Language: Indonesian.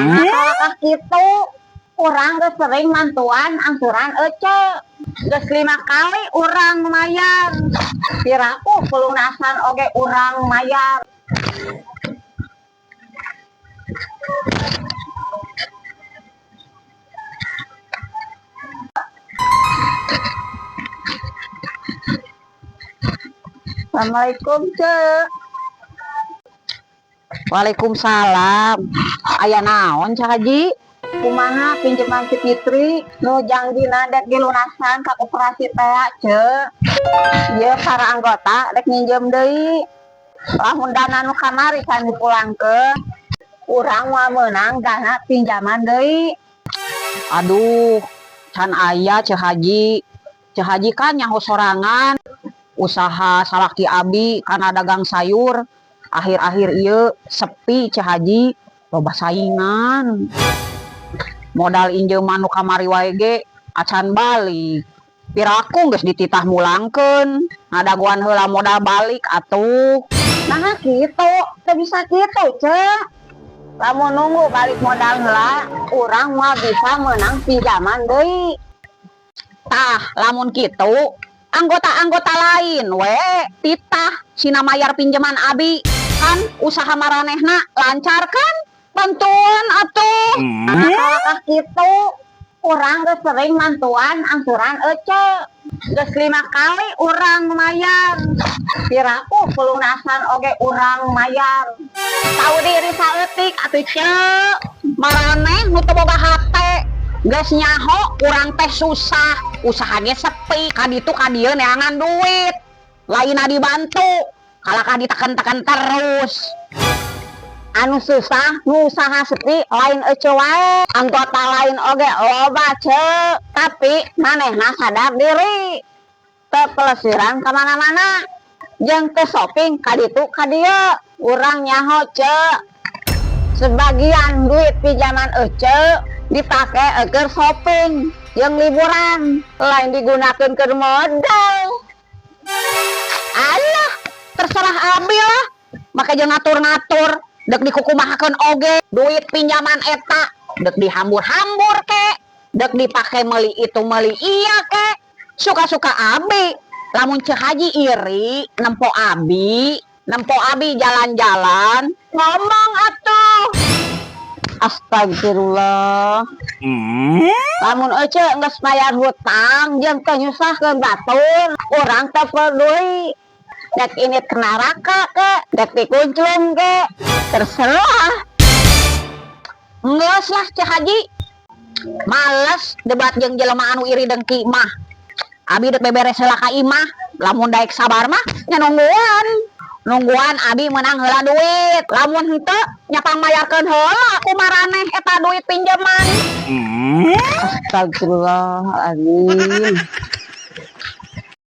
Kalakah gitu orang geus sering mantuan angsuran ece geus 5 kali urang mayar piraku pelunasan oge urang mayar. Assalamualaikum Cek. Waalaikumsalam. Aya naon Cak Haji? Kumaha pinjaman si Fitri nu jangjina dek dilunasan ka koperasi teh Cek. Ieu para anggota dek minjem deui. Lamun dana nu kamari can dipulangkeun, urang moal meunang dana pinjaman deui. Aduh, can aya Cak Haji. Cak Haji kan nyaho sorangan, usaha salaki abi kana dagang sayur. Akhir-akhir ieu sepi Cak Haji, loba saingan. Modal injeman nu kamari wae ge acan balik. Piraku geus dititah mulangkeun, ngadaguan heula modal balik atuh. Nah gitu, teu bisa gitu Cek. Lamun nunggu balik modal heula, urang moal bisa meunang pinjaman deui. Tah, lamun kitu, anggota-anggota lain we titah sina mayar pinjaman abi. Kan usaha maranehna lancar kan? Bantuan atuh. Kalakah gitu urang geus sering mantuan angsuran ece geus 5 kali urang mayar piraku pelunasan oge urang mayar. Tahu diri saeutik atuh Cek. Maraneh nu teu boga hate geus nyaho urang teh susah, usaha ge sepi, kaditu kadieu neangan duit. Lainna dibantu, kalakah diteken-teken terus. Anu susah nu usaha sepi lain ece wae, anggota lain oge loba Cek, tapi manehna sadar diri teu pelesiran kamana-mana jeung teu shopping kaditu kadieu. Urang nyaho Cek, sebagian duit pinjaman ece dipake keur shopping jeung liburan, lain digunakeun keur modal. Alah, terserah abi lah, make jeung ngatur-ngatur. Dek dikukumahakeun oge duit pinjaman eta, dek dihambur-hambur ke, dek dipake meuli itu meuli iya ke, suka-suka abi. Lamun Cek Haji iri nempo abi jalan-jalan, ngomong atuh. Astagfirullah. Lamun ece geus bayar hutang jeung teu nyusahkeun batur, urang teu peduli. Dek ini ke neraka ke, dek dikunclung ke, terserah. Geus lah Cek Haji, males debat jeung jelema anu iri dengki mah. Abi dek beberes heula ka imah, lamun daek sabar mah nya nungguan abi menang heula duit. Lamun henteu nya pangmayarkeun heula ku maraneh eta duit pinjaman. Astagfirullahaladzim.